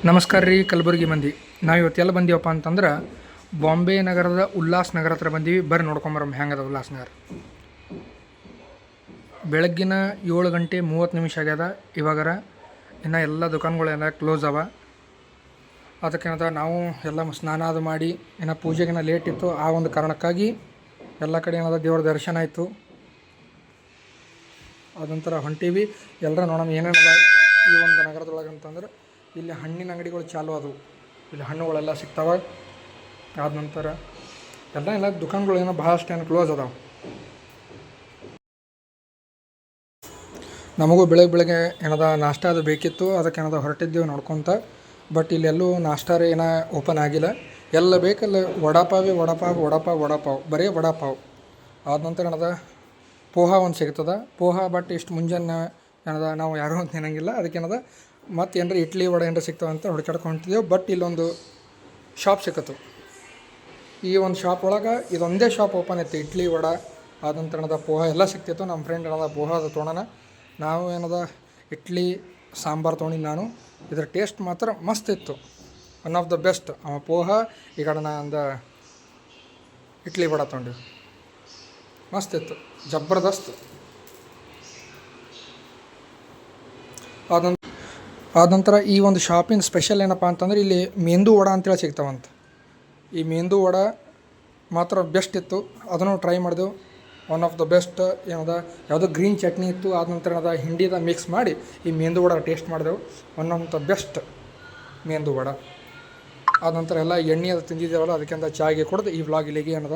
ನಮಸ್ಕಾರ ರೀ ಕಲಬುರಗಿ ಮಂದಿ. ನಾವು ಇವತ್ತು ಎಲ್ಲ ಬಂದೀವಪ್ಪ ಅಂತಂದ್ರೆ ಬಾಂಬೆ ನಗರದ ಉಲ್ಲಾಸ್ ನಗರ ಹತ್ರ ಬಂದೀವಿ. ಬರ್ರಿ ನೋಡ್ಕೊಂಬರಮ್ಮ ಹೆಂಗದ ಉಲ್ಲಾಸ್ ನಗರ. ಬೆಳಗ್ಗಿನ 7:30 ಆಗ್ಯದ. ಇವಾಗರ ಇನ್ನು ಎಲ್ಲ ದುಕಾನ್ಗಳೆಲ್ಲ ಕ್ಲೋಸ್ ಅವ. ಅದಕ್ಕೇನದ ನಾವು ಎಲ್ಲ ಸ್ನಾನ ಅದು ಮಾಡಿ ಇನ್ನು ಪೂಜೆಗಿನ ಲೇಟ್ ಇತ್ತು. ಆ ಒಂದು ಕಾರಣಕ್ಕಾಗಿ ಎಲ್ಲ ಕಡೆ ಏನದ ದೇವ್ರ ದರ್ಶನ ಆಯಿತು. ಅದಂತರ ಹೊಂಟೀವಿ. ಎಲ್ಲರ ನೋಡೋಣ ಏನೇನದ ಈ ಒಂದು ನಗರದೊಳಗೆ ಅಂತಂದ್ರೆ ಇಲ್ಲಿ ಹಣ್ಣಿನ ಅಂಗಡಿಗಳು ಚಾಲು ಆದವು. ಇಲ್ಲಿ ಹಣ್ಣುಗಳೆಲ್ಲ ಸಿಗ್ತಾವೆ. ಆದ ನಂತರ ಎಲ್ಲ ದುಕಾನ್ಗಳು ಏನೋ ಭಾಳಷ್ಟು ಏನು ಕ್ಲೋಸ್ ಅದಾವೆ. ನಮಗೂ ಬೆಳಗ್ಗೆ ಏನದ ನಾಷ್ಟ ಅದು ಬೇಕಿತ್ತು. ಅದಕ್ಕೆ ಏನದ ಹೊರಟಿದ್ದೀವಿ ನೋಡ್ಕೊತ. ಬಟ್ ಇಲ್ಲೆಲ್ಲೂ ನಾಷ್ಟಾರೇ ಏನೋ ಓಪನ್ ಆಗಿಲ್ಲ. ಎಲ್ಲ ಬೇಕಲ್ಲ ವಡಾಪಾವ್ ಬರೀ ವಡಾಪಾವ್. ಆದ ನಂತರ ಏನದ ಪೋಹಾ ಒಂದು ಸಿಗ್ತದೆ. ಪೋಹಾ ಬಟ್ ಇಷ್ಟು ಮುಂಜಾನೆ ಏನದ ನಾವು ಯಾರೂ ಅಂತ ತಿನ್ನಂಗಿಲ್ಲ. ಅದಕ್ಕೇನದ ಮತ್ತು ಏನಾರ ಇಡ್ಲಿ ವಡೆ ಏನಾರ ಸಿಗ್ತಾವೆ ಅಂತ ಹುಡುಕಾಡ್ಕೊಂಡು ಹೊಂಟಿದ್ದೆವು. ಬಟ್ ಇಲ್ಲೊಂದು ಶಾಪ್ ಸಿಕ್ಕತ್ತು. ಈ ಒಂದು ಶಾಪ್ ಒಳಗೆ ಇದೊಂದೇ ಶಾಪ್ ಓಪನ್ ಇತ್ತು. ಇಡ್ಲಿ ವಡೆ ಆದ ನಂತರ ಏನದ ಪೋಹಾ ಎಲ್ಲ ಸಿಗ್ತಿತ್ತು. ನಮ್ಮ ಫ್ರೆಂಡ್ ಏನದ ಪೋಹಾ ಅದು ತೊಗೊಳೋಣ. ನಾವು ಏನದ ಇಡ್ಲಿ ಸಾಂಬಾರು ತೊಗೊಂಡಿದ್ದು ನಾನು. ಇದರ ಟೇಸ್ಟ್ ಮಾತ್ರ ಮಸ್ತ್ ಇತ್ತು. One of the best. ಅವ ಪೋಹಾ ಈ ಕಡೆ ಒಂದು ಇಡ್ಲಿ ವಡೆ ತೊಗೊಂಡಿವಿ. ಮಸ್ತ್ ಇತ್ತು, ಜಬರ್ದಸ್ತ್. ಆದ ನಂತರ ಈ ಒಂದು ಶಾಪಿನ ಸ್ಪೆಷಲ್ ಏನಪ್ಪ ಅಂತಂದ್ರೆ ಇಲ್ಲಿ ಮೆಂದು ವಡೆ ಅಂತೇಳಿ ಸಿಗ್ತಾವಂತ. ಈ ಮೆಂದು ವಡೆ ಮಾತ್ರ ಬೆಸ್ಟ್ ಇತ್ತು. ಅದನ್ನು ಟ್ರೈ ಮಾಡಿದೆವು. One of the best. ಏನದ ಯಾವುದೋ ಗ್ರೀನ್ ಚಟ್ನಿ ಇತ್ತು. ಆದ ನಂತರ ಏನದ ಹಿಂಡಿದ ಮಿಕ್ಸ್ ಮಾಡಿ ಈ ಮೆಂದು ವಡೆ ಟೇಸ್ಟ್ ಮಾಡಿದೆವು. One of the best medu vada. ಆದ ನಂತರ ಎಲ್ಲ ಎಣ್ಣೆ ಅದು ತಿಂದಿದ್ದೇವಲ್ಲ, ಅದಕ್ಕಿಂತ ಚಾಯ್ಗೆ ಕೊಡೋದು ಈ ವ್ಲಾಗ್ ಇಲ್ಲಿಗೆ ಏನದ.